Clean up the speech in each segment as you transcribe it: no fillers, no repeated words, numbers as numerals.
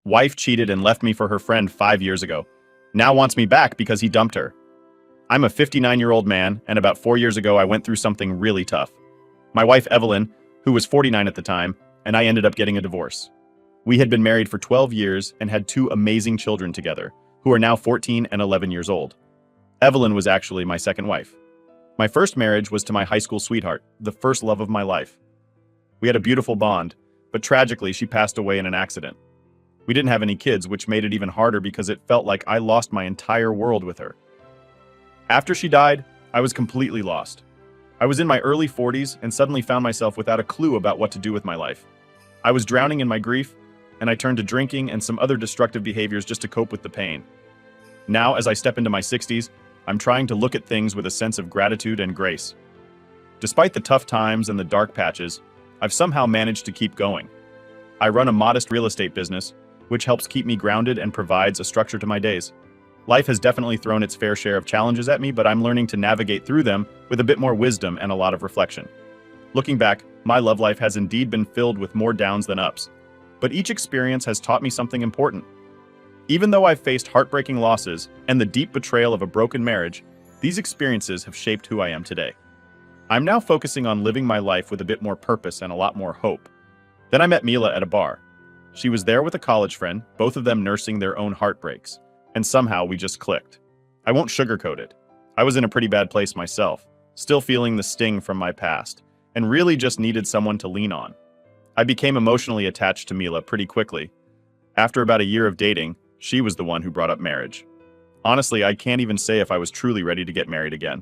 Wife cheated and left me for her friend 5 years ago. Now wants me back because he dumped her. I'm a 59-year-old man, and about 4 years ago I went through something really tough. My wife Evelyn, who was 49 at the time, and I ended up getting a divorce. We had been married for 12 years and had two amazing children together, who are now 14 and 11 years old. Evelyn was actually my second wife. My first marriage was to my high school sweetheart, the first love of my life. We had a beautiful bond, but tragically she passed away in an accident. We didn't have any kids, which made it even harder because it felt like I lost my entire world with her. After she died, I was completely lost. I was in my early 40s and suddenly found myself without a clue about what to do with my life. I was drowning in my grief, and I turned to drinking and some other destructive behaviors just to cope with the pain. Now, as I step into my 60s, I'm trying to look at things with a sense of gratitude and grace. Despite the tough times and the dark patches, I've somehow managed to keep going. I run a modest real estate business, which helps keep me grounded and provides a structure to my days. Life has definitely thrown its fair share of challenges at me, but I'm learning to navigate through them with a bit more wisdom and a lot of reflection. Looking back, my love life has indeed been filled with more downs than ups, but each experience has taught me something important. Even though I've faced heartbreaking losses and the deep betrayal of a broken marriage, these experiences have shaped who I am today. I'm now focusing on living my life with a bit more purpose and a lot more hope. Then I met Mila at a bar. She was there with a college friend, both of them nursing their own heartbreaks, and somehow we just clicked. I won't sugarcoat it. I was in a pretty bad place myself, still feeling the sting from my past, and really just needed someone to lean on. I became emotionally attached to Mila pretty quickly. After about a year of dating, she was the one who brought up marriage. Honestly, I can't even say if I was truly ready to get married again.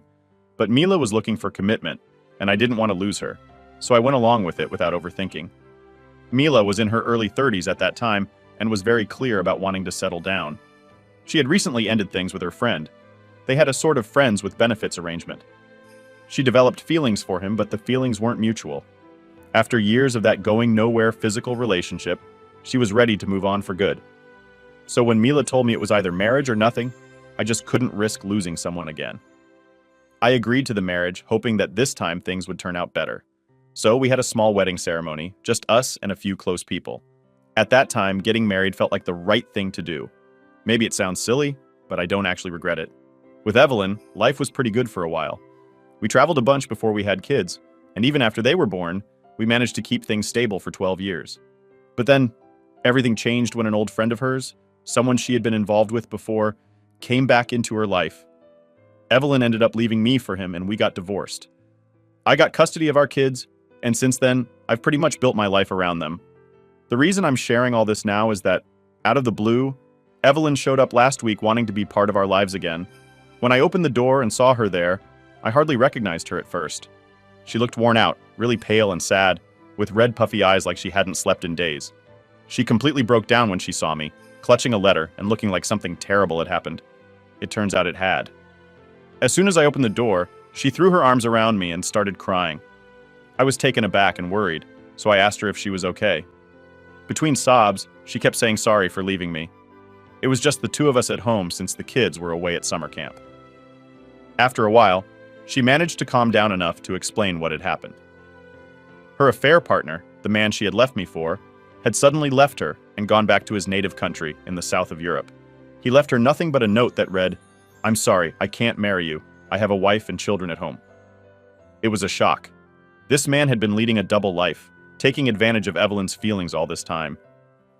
But Mila was looking for commitment, and I didn't want to lose her, so I went along with it without overthinking. Mila was in her early 30s at that time and was very clear about wanting to settle down. She had recently ended things with her friend. They had a sort of friends with benefits arrangement. She developed feelings for him, but the feelings weren't mutual. After years of that going nowhere physical relationship, she was ready to move on for good. So when Mila told me it was either marriage or nothing, I just couldn't risk losing someone again. I agreed to the marriage, hoping that this time things would turn out better. So we had a small wedding ceremony, just us and a few close people. At that time, getting married felt like the right thing to do. Maybe it sounds silly, but I don't actually regret it. With Evelyn, life was pretty good for a while. We traveled a bunch before we had kids, and even after they were born, we managed to keep things stable for 12 years. But then, everything changed when an old friend of hers, someone she had been involved with before, came back into her life. Evelyn ended up leaving me for him and we got divorced. I got custody of our kids, and since then, I've pretty much built my life around them. The reason I'm sharing all this now is that, out of the blue, Evelyn showed up last week wanting to be part of our lives again. When I opened the door and saw her there, I hardly recognized her at first. She looked worn out, really pale and sad, with red puffy eyes like she hadn't slept in days. She completely broke down when she saw me, clutching a letter and looking like something terrible had happened. It turns out it had. As soon as I opened the door, she threw her arms around me and started crying. I was taken aback and worried, so I asked her if she was okay. Between sobs, she kept saying sorry for leaving me. It was just the two of us at home since the kids were away at summer camp. After a while, she managed to calm down enough to explain what had happened. Her affair partner, the man she had left me for, had suddenly left her and gone back to his native country in the south of Europe. He left her nothing but a note that read, "I'm sorry, I can't marry you. I have a wife and children at home." It was a shock. This man had been leading a double life, taking advantage of Evelyn's feelings all this time.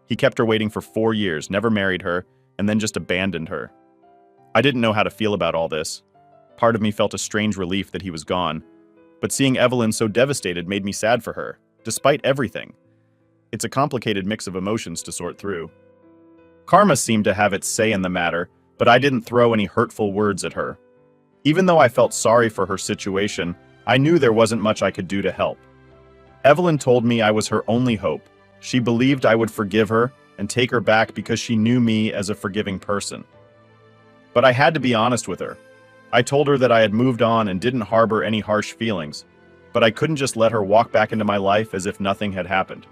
He kept her waiting for 4 years, never married her, and then just abandoned her. I didn't know how to feel about all this. Part of me felt a strange relief that he was gone, but seeing Evelyn so devastated made me sad for her, despite everything. It's a complicated mix of emotions to sort through. Karma seemed to have its say in the matter, but I didn't throw any hurtful words at her. Even though I felt sorry for her situation, I knew there wasn't much I could do to help. Evelyn told me I was her only hope. She believed I would forgive her and take her back because she knew me as a forgiving person. But I had to be honest with her. I told her that I had moved on and didn't harbor any harsh feelings, but I couldn't just let her walk back into my life as if nothing had happened.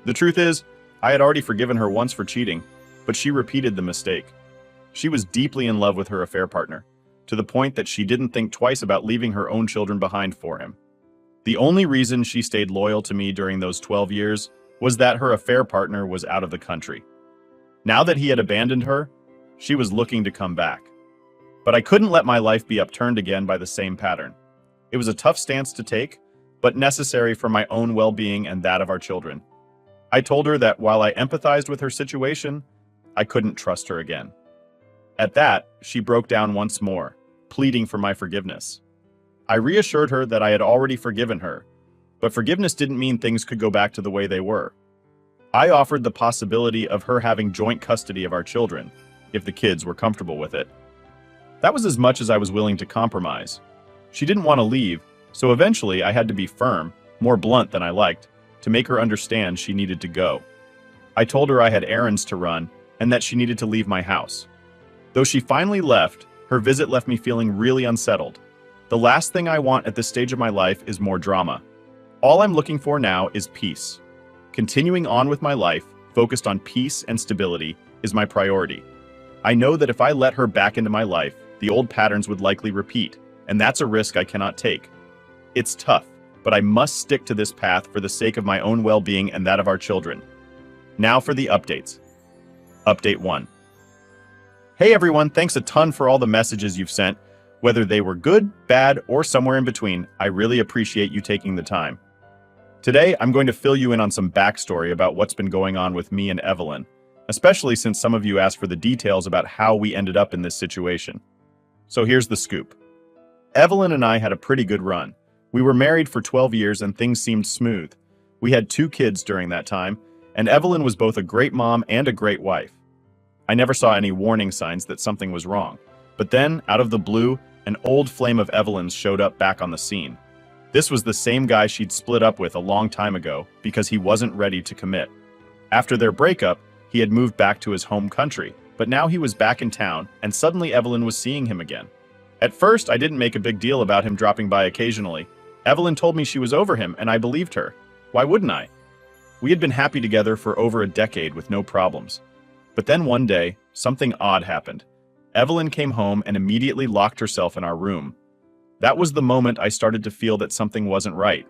The truth is, I had already forgiven her once for cheating, but she repeated the mistake. She was deeply in love with her affair partner, to the point that she didn't think twice about leaving her own children behind for him. The only reason she stayed loyal to me during those 12 years was that her affair partner was out of the country. Now that he had abandoned her, she was looking to come back. But I couldn't let my life be upturned again by the same pattern. It was a tough stance to take, but necessary for my own well-being and that of our children. I told her that while I empathized with her situation, I couldn't trust her again. At that, she broke down once more, pleading for my forgiveness. I reassured her that I had already forgiven her, but forgiveness didn't mean things could go back to the way they were. I offered the possibility of her having joint custody of our children, if the kids were comfortable with it. That was as much as I was willing to compromise. She didn't want to leave, so eventually I had to be firm, more blunt than I liked, to make her understand she needed to go. I told her I had errands to run and that she needed to leave my house. Though she finally left, her visit left me feeling really unsettled. The last thing I want at this stage of my life is more drama. All I'm looking for now is peace. Continuing on with my life, focused on peace and stability, is my priority. I know that if I let her back into my life, the old patterns would likely repeat, and that's a risk I cannot take. It's tough, but I must stick to this path for the sake of my own well-being and that of our children. Now for the updates. Update 1. Hey everyone, thanks a ton for all the messages you've sent. Whether they were good, bad, or somewhere in between, I really appreciate you taking the time. Today, I'm going to fill you in on some backstory about what's been going on with me and Evelyn, especially since some of you asked for the details about how we ended up in this situation. So here's the scoop. Evelyn and I had a pretty good run. We were married for 12 years and things seemed smooth. We had 2 kids during that time, and Evelyn was both a great mom and a great wife. I never saw any warning signs that something was wrong. But then, out of the blue, an old flame of Evelyn's showed up back on the scene. This was the same guy she'd split up with a long time ago because he wasn't ready to commit. After their breakup, he had moved back to his home country, but now he was back in town, and suddenly Evelyn was seeing him again. At first, I didn't make a big deal about him dropping by occasionally. Evelyn told me she was over him, and I believed her. Why wouldn't I? We had been happy together for over a decade with no problems. But then one day, something odd happened. Evelyn came home and immediately locked herself in our room. That was the moment I started to feel that something wasn't right.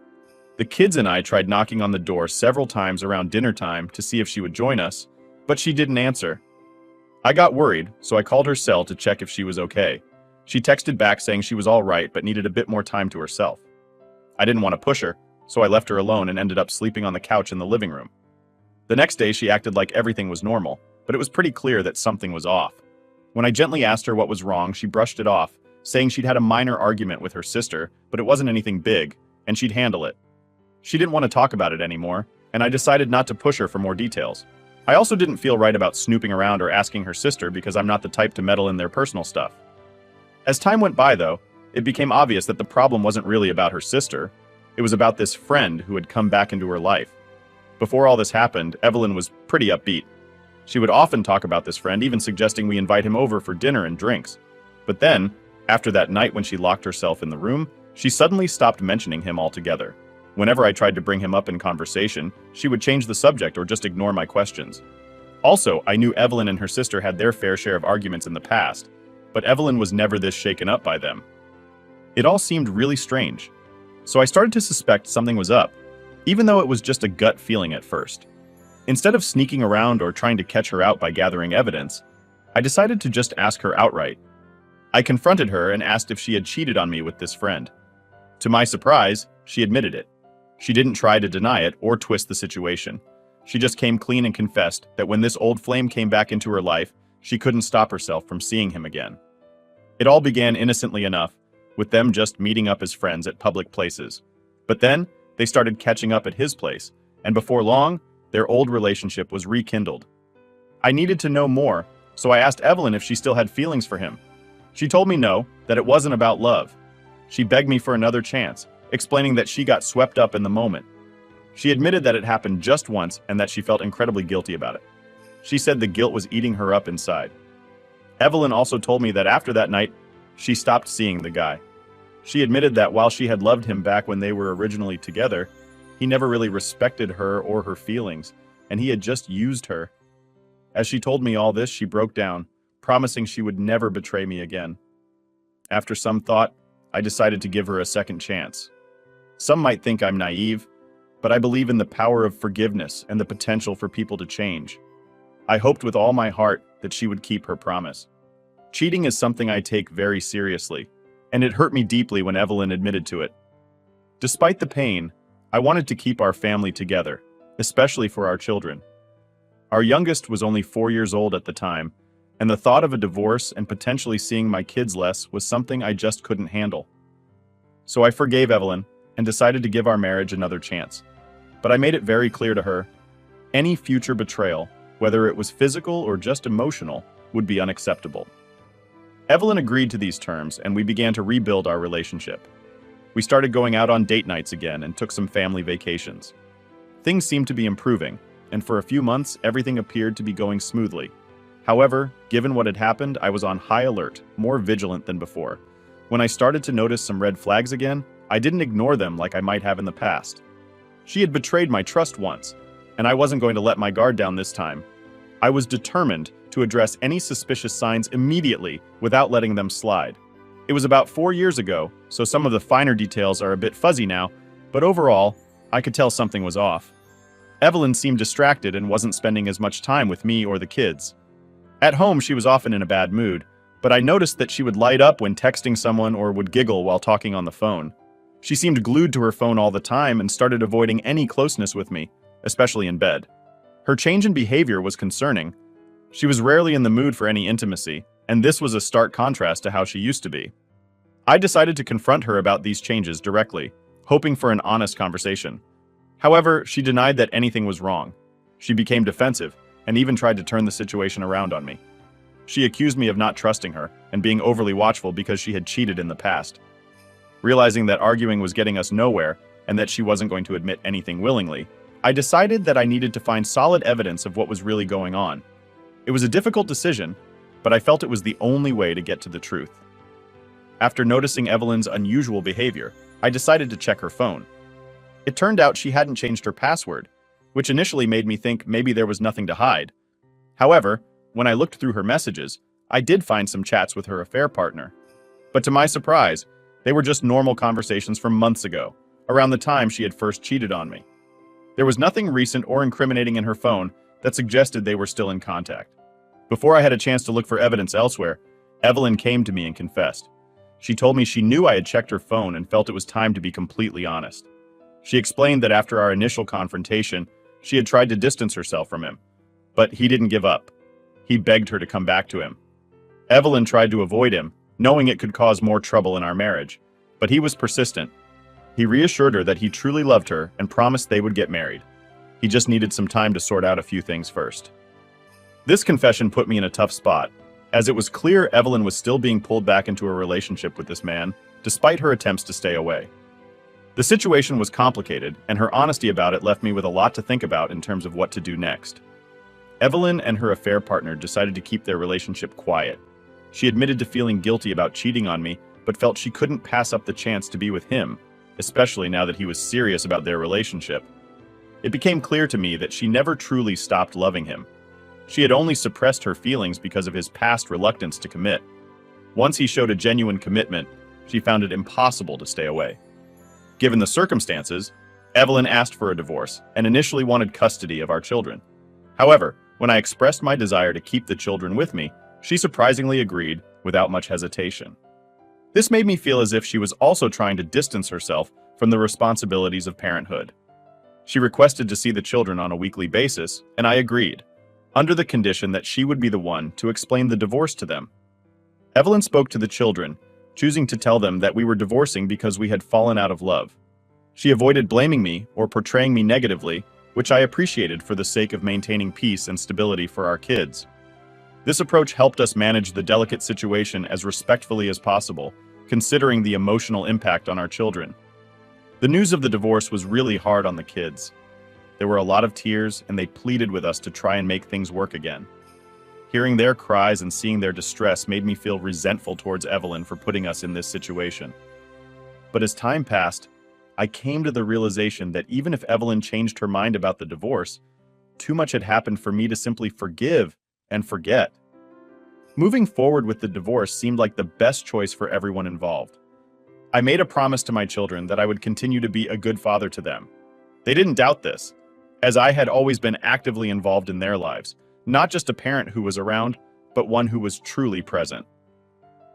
The kids and I tried knocking on the door several times around dinner time to see if she would join us, but she didn't answer. I got worried, so I called her cell to check if she was okay. She texted back saying she was all right but needed a bit more time to herself. I didn't want to push her, so I left her alone and ended up sleeping on the couch in the living room. The next day she acted like everything was normal, but it was pretty clear that something was off. When I gently asked her what was wrong, she brushed it off, saying she'd had a minor argument with her sister, but it wasn't anything big, and she'd handle it. She didn't want to talk about it anymore, and I decided not to push her for more details. I also didn't feel right about snooping around or asking her sister because I'm not the type to meddle in their personal stuff. As time went by, though, it became obvious that the problem wasn't really about her sister. It was about this friend who had come back into her life. Before all this happened, Evelyn was pretty upbeat. She would often talk about this friend, even suggesting we invite him over for dinner and drinks. But then, after that night when she locked herself in the room, she suddenly stopped mentioning him altogether. Whenever I tried to bring him up in conversation, she would change the subject or just ignore my questions. Also, I knew Evelyn and her sister had their fair share of arguments in the past, but Evelyn was never this shaken up by them. It all seemed really strange. So I started to suspect something was up, even though it was just a gut feeling at first. Instead of sneaking around or trying to catch her out by gathering evidence, I decided to just ask her outright. I confronted her and asked if she had cheated on me with this friend. To my surprise, she admitted it. She didn't try to deny it or twist the situation. She just came clean and confessed that when this old flame came back into her life, she couldn't stop herself from seeing him again. It all began innocently enough, with them just meeting up as friends at public places. But then, they started catching up at his place, and before long, their old relationship was rekindled. I needed to know more, so I asked Evelyn if she still had feelings for him. She told me no, that it wasn't about love. She begged me for another chance, explaining that she got swept up in the moment. She admitted that it happened just once and that she felt incredibly guilty about it. She said the guilt was eating her up inside. Evelyn also told me that after that night, she stopped seeing the guy. She admitted that while she had loved him back when they were originally together, he never really respected her or her feelings, and he had just used her. As she told me all this, she broke down, promising she would never betray me again. After some thought, I decided to give her a second chance. Some might think I'm naive, but I believe in the power of forgiveness and the potential for people to change. I hoped with all my heart that she would keep her promise. Cheating is something I take very seriously, and it hurt me deeply when Evelyn admitted to it. Despite the pain, I wanted to keep our family together, especially for our children. Our youngest was only 4 years old at the time, and the thought of a divorce and potentially seeing my kids less was something I just couldn't handle. So I forgave Evelyn and decided to give our marriage another chance. But I made it very clear to her, any future betrayal, whether it was physical or just emotional, would be unacceptable. Evelyn agreed to these terms, and we began to rebuild our relationship. We started going out on date nights again and took some family vacations. Things seemed to be improving, and for a few months, everything appeared to be going smoothly. However, given what had happened, I was on high alert, more vigilant than before. When I started to notice some red flags again, I didn't ignore them like I might have in the past. She had betrayed my trust once, and I wasn't going to let my guard down this time. I was determined to address any suspicious signs immediately without letting them slide. It was about 4 years ago, so some of the finer details are a bit fuzzy now, but overall, I could tell something was off. Evelyn seemed distracted and wasn't spending as much time with me or the kids. At home, she was often in a bad mood, but I noticed that she would light up when texting someone or would giggle while talking on the phone. She seemed glued to her phone all the time and started avoiding any closeness with me, especially in bed. Her change in behavior was concerning. She was rarely in the mood for any intimacy, and this was a stark contrast to how she used to be. I decided to confront her about these changes directly, hoping for an honest conversation. However, she denied that anything was wrong. She became defensive and even tried to turn the situation around on me. She accused me of not trusting her and being overly watchful because she had cheated in the past. Realizing that arguing was getting us nowhere and that she wasn't going to admit anything willingly, I decided that I needed to find solid evidence of what was really going on. It was a difficult decision, but I felt it was the only way to get to the truth. After noticing Evelyn's unusual behavior, I decided to check her phone. It turned out she hadn't changed her password, which initially made me think maybe there was nothing to hide. However, when I looked through her messages, I did find some chats with her affair partner. But to my surprise, they were just normal conversations from months ago, around the time she had first cheated on me. There was nothing recent or incriminating in her phone that suggested they were still in contact. Before I had a chance to look for evidence elsewhere, Evelyn came to me and confessed. She told me she knew I had checked her phone and felt it was time to be completely honest. She explained that after our initial confrontation, she had tried to distance herself from him, but he didn't give up. He begged her to come back to him. Evelyn tried to avoid him, knowing it could cause more trouble in our marriage, but he was persistent. He reassured her that he truly loved her and promised they would get married. He just needed some time to sort out a few things first. This confession put me in a tough spot, as it was clear Evelyn was still being pulled back into a relationship with this man, despite her attempts to stay away. The situation was complicated, and her honesty about it left me with a lot to think about in terms of what to do next. Evelyn and her affair partner decided to keep their relationship quiet. She admitted to feeling guilty about cheating on me, but felt she couldn't pass up the chance to be with him, especially now that he was serious about their relationship. It became clear to me that she never truly stopped loving him. She had only suppressed her feelings because of his past reluctance to commit. Once he showed a genuine commitment, she found it impossible to stay away. Given the circumstances, Evelyn asked for a divorce and initially wanted custody of our children. However, when I expressed my desire to keep the children with me, she surprisingly agreed without much hesitation. This made me feel as if she was also trying to distance herself from the responsibilities of parenthood. She requested to see the children on a weekly basis, and I agreed, under the condition that she would be the one to explain the divorce to them. Evelyn spoke to the children, choosing to tell them that we were divorcing because we had fallen out of love. She avoided blaming me or portraying me negatively, which I appreciated for the sake of maintaining peace and stability for our kids. This approach helped us manage the delicate situation as respectfully as possible, considering the emotional impact on our children. The news of the divorce was really hard on the kids. There were a lot of tears, and they pleaded with us to try and make things work again. Hearing their cries and seeing their distress made me feel resentful towards Evelyn for putting us in this situation. But as time passed, I came to the realization that even if Evelyn changed her mind about the divorce, too much had happened for me to simply forgive and forget. Moving forward with the divorce seemed like the best choice for everyone involved. I made a promise to my children that I would continue to be a good father to them. They didn't doubt this, as I had always been actively involved in their lives, not just a parent who was around, but one who was truly present.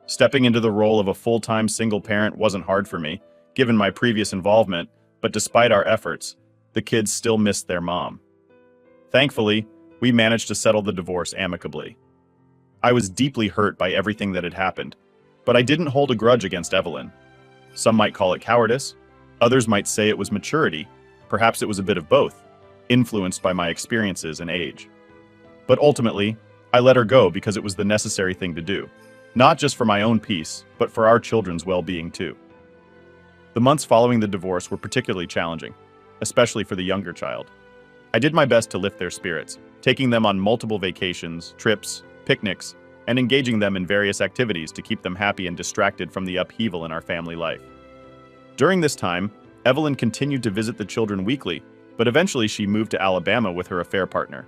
Stepping into the role of a full-time single parent wasn't hard for me, given my previous involvement, but despite our efforts, the kids still missed their mom. Thankfully, we managed to settle the divorce amicably. I was deeply hurt by everything that had happened, but I didn't hold a grudge against Evelyn. Some might call it cowardice, others might say it was maturity, perhaps it was a bit of both, influenced by my experiences and age. But ultimately, I let her go because it was the necessary thing to do, not just for my own peace, but for our children's well-being too. The months following the divorce were particularly challenging, especially for the younger child. I did my best to lift their spirits, taking them on multiple vacations, trips, picnics, and engaging them in various activities to keep them happy and distracted from the upheaval in our family life. During this time, Evelyn continued to visit the children weekly, but eventually she moved to Alabama with her affair partner.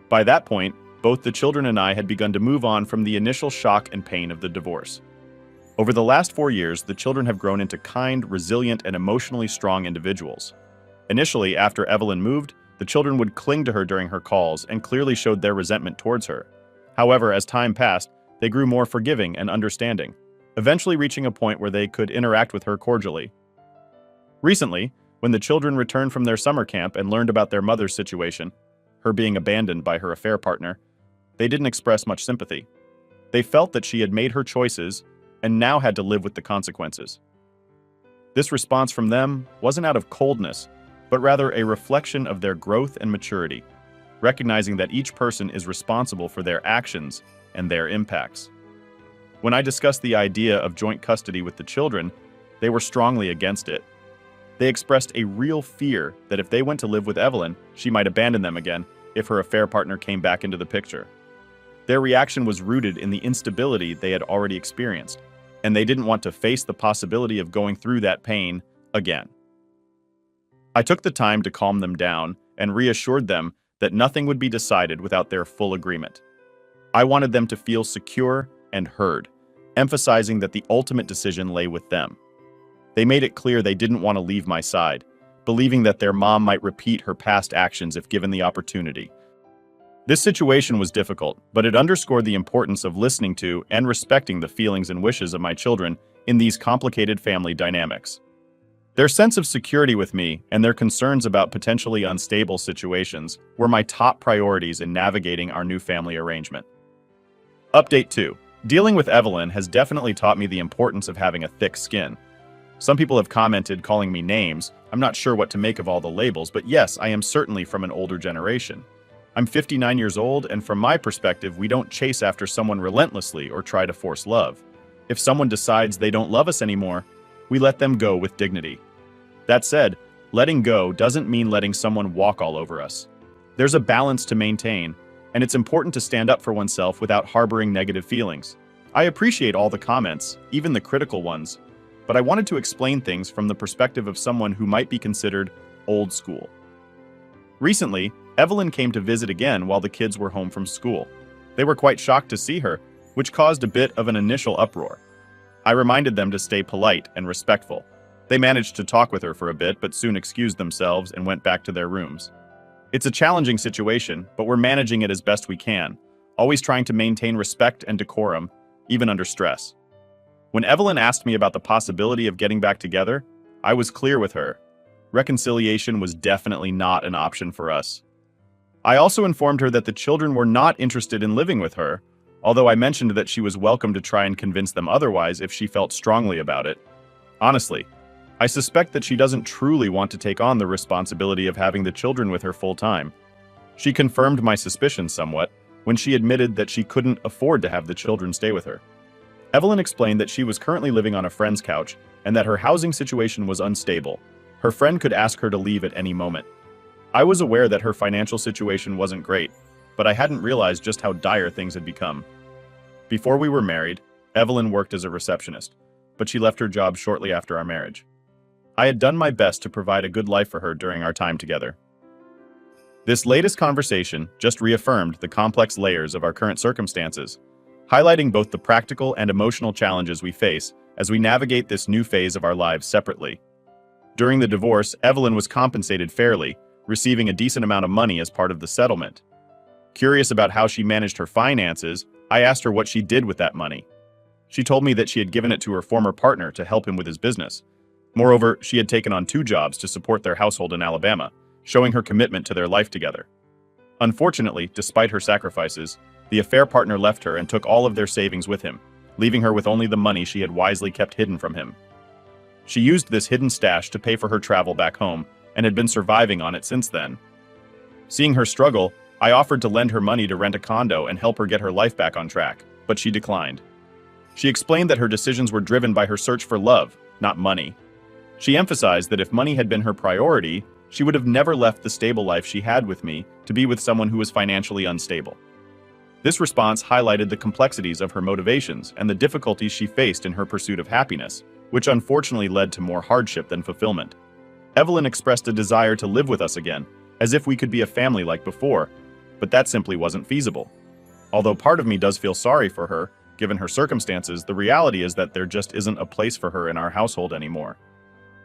By that point, both the children and I had begun to move on from the initial shock and pain of the divorce. Over the last 4 years, the children have grown into kind, resilient, and emotionally strong individuals. Initially, after Evelyn moved, the children would cling to her during her calls and clearly showed their resentment towards her. However, as time passed, they grew more forgiving and understanding, eventually reaching a point where they could interact with her cordially. Recently, when the children returned from their summer camp and learned about their mother's situation, her being abandoned by her affair partner, they didn't express much sympathy. They felt that she had made her choices and now had to live with the consequences. This response from them wasn't out of coldness, but rather a reflection of their growth and maturity, recognizing that each person is responsible for their actions and their impacts. When I discussed the idea of joint custody with the children, they were strongly against it. They expressed a real fear that if they went to live with Evelyn, she might abandon them again if her affair partner came back into the picture. Their reaction was rooted in the instability they had already experienced, and they didn't want to face the possibility of going through that pain again. I took the time to calm them down and reassured them that nothing would be decided without their full agreement. I wanted them to feel secure and heard, emphasizing that the ultimate decision lay with them. They made it clear they didn't want to leave my side, believing that their mom might repeat her past actions if given the opportunity. This situation was difficult, but it underscored the importance of listening to and respecting the feelings and wishes of my children in these complicated family dynamics. Their sense of security with me and their concerns about potentially unstable situations were my top priorities in navigating our new family arrangement. Update 2. Dealing with Evelyn has definitely taught me the importance of having a thick skin. Some people have commented calling me names. I'm not sure what to make of all the labels, but yes, I am certainly from an older generation. I'm 59 years old, and from my perspective, we don't chase after someone relentlessly or try to force love. If someone decides they don't love us anymore, we let them go with dignity. That said, letting go doesn't mean letting someone walk all over us. There's a balance to maintain, and it's important to stand up for oneself without harboring negative feelings. I appreciate all the comments, even the critical ones, but I wanted to explain things from the perspective of someone who might be considered old school. Recently, Evelyn came to visit again while the kids were home from school. They were quite shocked to see her, which caused a bit of an initial uproar. I reminded them to stay polite and respectful. They managed to talk with her for a bit, but soon excused themselves and went back to their rooms. It's a challenging situation, but we're managing it as best we can, always trying to maintain respect and decorum, even under stress. When Evelyn asked me about the possibility of getting back together, I was clear with her. Reconciliation was definitely not an option for us. I also informed her that the children were not interested in living with her, although I mentioned that she was welcome to try and convince them otherwise if she felt strongly about it. Honestly, I suspect that she doesn't truly want to take on the responsibility of having the children with her full-time. She confirmed my suspicions somewhat when she admitted that she couldn't afford to have the children stay with her. Evelyn explained that she was currently living on a friend's couch and that her housing situation was unstable. Her friend could ask her to leave at any moment. I was aware that her financial situation wasn't great, but I hadn't realized just how dire things had become. Before we were married, Evelyn worked as a receptionist, but she left her job shortly after our marriage. I had done my best to provide a good life for her during our time together. This latest conversation just reaffirmed the complex layers of our current circumstances, highlighting both the practical and emotional challenges we face as we navigate this new phase of our lives separately. During the divorce, Evelyn was compensated fairly, receiving a decent amount of money as part of the settlement. Curious about how she managed her finances, I asked her what she did with that money. She told me that she had given it to her former partner to help him with his business. Moreover, she had taken on 2 jobs to support their household in Alabama, showing her commitment to their life together. Unfortunately, despite her sacrifices, the affair partner left her and took all of their savings with him, leaving her with only the money she had wisely kept hidden from him. She used this hidden stash to pay for her travel back home and had been surviving on it since then. Seeing her struggle, I offered to lend her money to rent a condo and help her get her life back on track, but she declined. She explained that her decisions were driven by her search for love, not money. She emphasized that if money had been her priority, she would have never left the stable life she had with me to be with someone who was financially unstable. This response highlighted the complexities of her motivations and the difficulties she faced in her pursuit of happiness, which unfortunately led to more hardship than fulfillment. Evelyn expressed a desire to live with us again, as if we could be a family like before, but that simply wasn't feasible. Although part of me does feel sorry for her, given her circumstances, the reality is that there just isn't a place for her in our household anymore.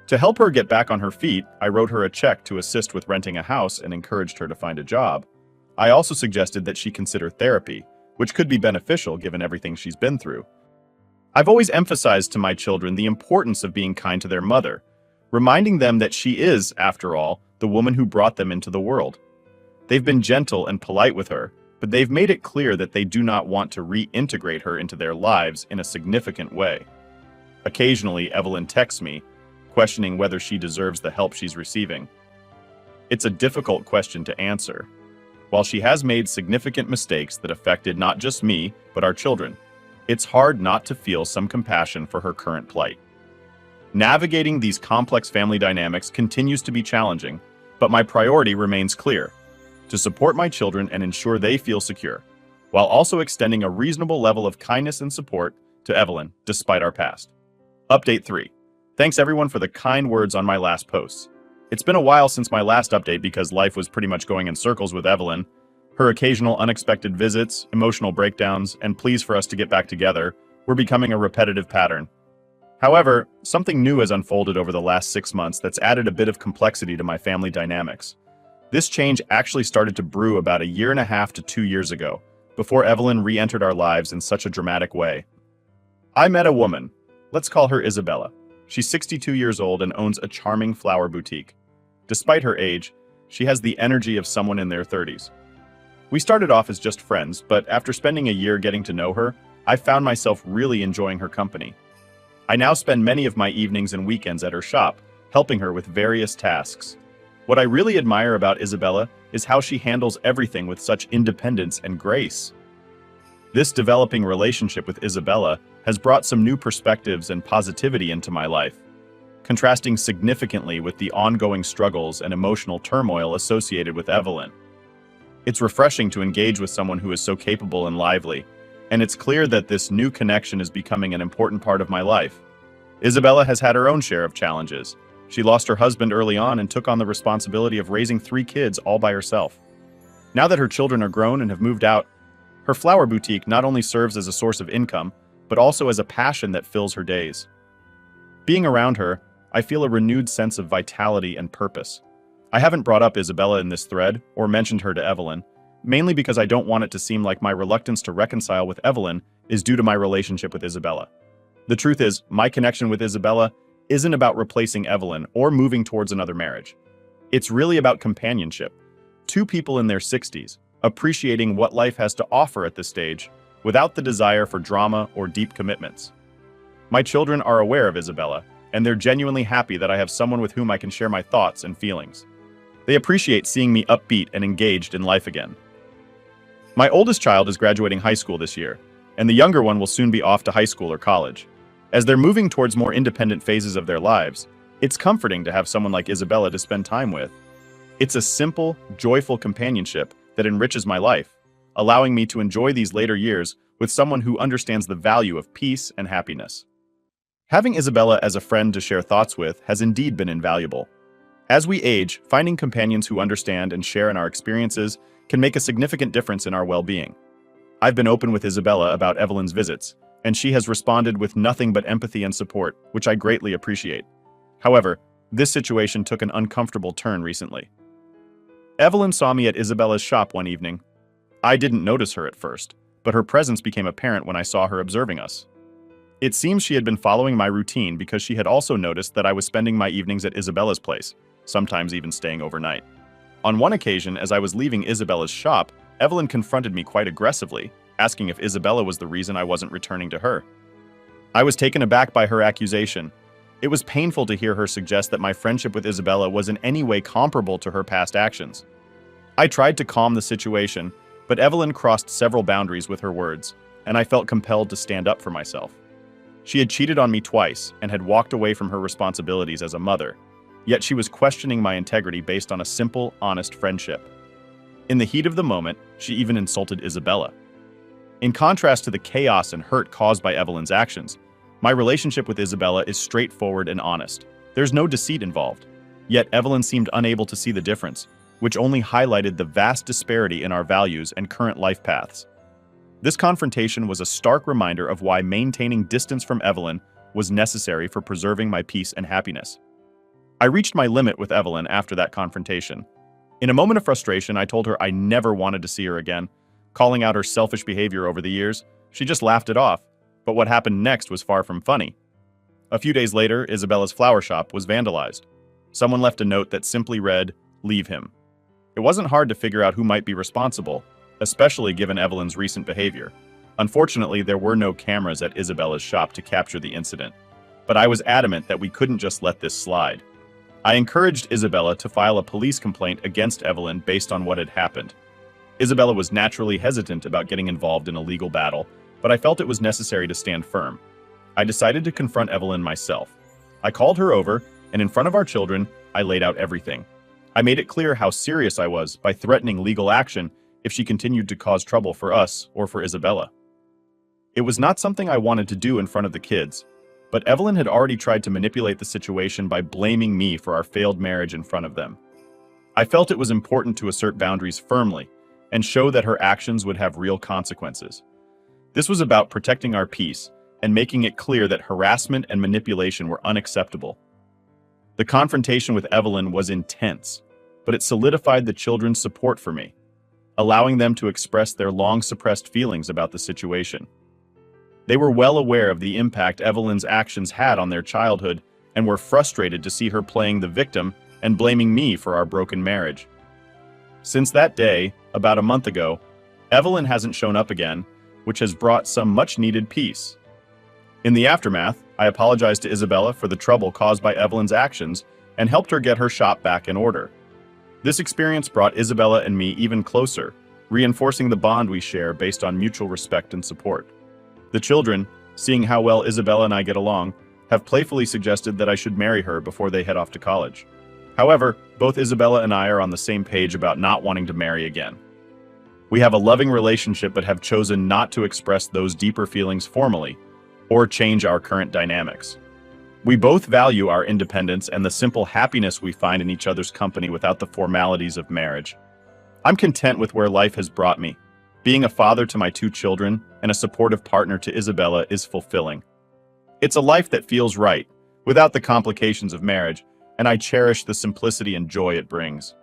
To help her get back on her feet, I wrote her a check to assist with renting a house and encouraged her to find a job. I also suggested that she consider therapy, which could be beneficial given everything she's been through. I've always emphasized to my children the importance of being kind to their mother, reminding them that she is, after all, the woman who brought them into the world. They've been gentle and polite with her, but they've made it clear that they do not want to reintegrate her into their lives in a significant way. Occasionally, Evelyn texts me, questioning whether she deserves the help she's receiving. It's a difficult question to answer. While she has made significant mistakes that affected not just me, but our children, it's hard not to feel some compassion for her current plight. Navigating these complex family dynamics continues to be challenging, but my priority remains clear: to support my children and ensure they feel secure, while also extending a reasonable level of kindness and support to Evelyn, despite our past. Update 3. Thanks everyone for the kind words on my last posts. It's been a while since my last update because life was pretty much going in circles with Evelyn. Her occasional unexpected visits, emotional breakdowns, and pleas for us to get back together were becoming a repetitive pattern. However, something new has unfolded over the last 6 months that's added a bit of complexity to my family dynamics. This change actually started to brew about 1.5 to 2 years ago, before Evelyn re-entered our lives in such a dramatic way. I met a woman. Let's call her Isabella. She's 62 years old and owns a charming flower boutique. Despite her age, she has the energy of someone in their 30s. We started off as just friends, but after spending a year getting to know her, I found myself really enjoying her company. I now spend many of my evenings and weekends at her shop, helping her with various tasks. What I really admire about Isabella is how she handles everything with such independence and grace. This developing relationship with Isabella has brought some new perspectives and positivity into my life, contrasting significantly with the ongoing struggles and emotional turmoil associated with Evelyn. It's refreshing to engage with someone who is so capable and lively, and it's clear that this new connection is becoming an important part of my life. Isabella has had her own share of challenges. She lost her husband early on and took on the responsibility of raising 3 kids all by herself. Now that her children are grown and have moved out, her flower boutique not only serves as a source of income, but also as a passion that fills her days. Being around her, I feel a renewed sense of vitality and purpose. I haven't brought up Isabella in this thread or mentioned her to Evelyn, mainly because I don't want it to seem like my reluctance to reconcile with Evelyn is due to my relationship with Isabella. The truth is, my connection with Isabella isn't about replacing Evelyn or moving towards another marriage. It's really about companionship. 2 people in their 60s, appreciating what life has to offer at this stage, without the desire for drama or deep commitments. My children are aware of Isabella, and they're genuinely happy that I have someone with whom I can share my thoughts and feelings. They appreciate seeing me upbeat and engaged in life again. My oldest child is graduating high school this year, and the younger one will soon be off to high school or college. As they're moving towards more independent phases of their lives, it's comforting to have someone like Isabella to spend time with. It's a simple, joyful companionship that enriches my life, allowing me to enjoy these later years with someone who understands the value of peace and happiness. Having Isabella as a friend to share thoughts with has indeed been invaluable. As we age, finding companions who understand and share in our experiences can make a significant difference in our well-being. I've been open with Isabella about Evelyn's visits, and she has responded with nothing but empathy and support, which I greatly appreciate. However, this situation took an uncomfortable turn recently. Evelyn saw me at Isabella's shop one evening. I didn't notice her at first, but her presence became apparent when I saw her observing us. It seems she had been following my routine because she had also noticed that I was spending my evenings at Isabella's place, sometimes even staying overnight. On one occasion, as I was leaving Isabella's shop, Evelyn confronted me quite aggressively, asking if Isabella was the reason I wasn't returning to her. I was taken aback by her accusation. It was painful to hear her suggest that my friendship with Isabella was in any way comparable to her past actions. I tried to calm the situation, but Evelyn crossed several boundaries with her words, and I felt compelled to stand up for myself. She had cheated on me twice and had walked away from her responsibilities as a mother, yet she was questioning my integrity based on a simple, honest friendship. In the heat of the moment, she even insulted Isabella. In contrast to the chaos and hurt caused by Evelyn's actions, my relationship with Isabella is straightforward and honest. There's no deceit involved. Yet Evelyn seemed unable to see the difference, which only highlighted the vast disparity in our values and current life paths. This confrontation was a stark reminder of why maintaining distance from Evelyn was necessary for preserving my peace and happiness. I reached my limit with Evelyn after that confrontation. In a moment of frustration, I told her I never wanted to see her again. Calling out her selfish behavior over the years, she just laughed it off. But what happened next was far from funny. A few days later, Isabella's flower shop was vandalized. Someone left a note that simply read, "Leave him." It wasn't hard to figure out who might be responsible, especially given Evelyn's recent behavior. Unfortunately, there were no cameras at Isabella's shop to capture the incident, but I was adamant that we couldn't just let this slide. I encouraged Isabella to file a police complaint against Evelyn based on what had happened. Isabella was naturally hesitant about getting involved in a legal battle, but I felt it was necessary to stand firm. I decided to confront Evelyn myself. I called her over, and in front of our children, I laid out everything. I made it clear how serious I was by threatening legal action if she continued to cause trouble for us or for Isabella. It was not something I wanted to do in front of the kids, but Evelyn had already tried to manipulate the situation by blaming me for our failed marriage in front of them. I felt it was important to assert boundaries firmly and show that her actions would have real consequences. This was about protecting our peace and making it clear that harassment and manipulation were unacceptable. The confrontation with Evelyn was intense, but it solidified the children's support for me, allowing them to express their long-suppressed feelings about the situation. They were well aware of the impact Evelyn's actions had on their childhood and were frustrated to see her playing the victim and blaming me for our broken marriage. Since that day, about a month ago, Evelyn hasn't shown up again, which has brought some much-needed peace. In the aftermath, I apologized to Isabella for the trouble caused by Evelyn's actions and helped her get her shop back in order. This experience brought Isabella and me even closer, reinforcing the bond we share based on mutual respect and support. The children, seeing how well Isabella and I get along, have playfully suggested that I should marry her before they head off to college. However, both Isabella and I are on the same page about not wanting to marry again. We have a loving relationship but have chosen not to express those deeper feelings formally or change our current dynamics. We both value our independence and the simple happiness we find in each other's company without the formalities of marriage. I'm content with where life has brought me. Being a father to my 2 children and a supportive partner to Isabella is fulfilling. It's a life that feels right, without the complications of marriage, and I cherish the simplicity and joy it brings.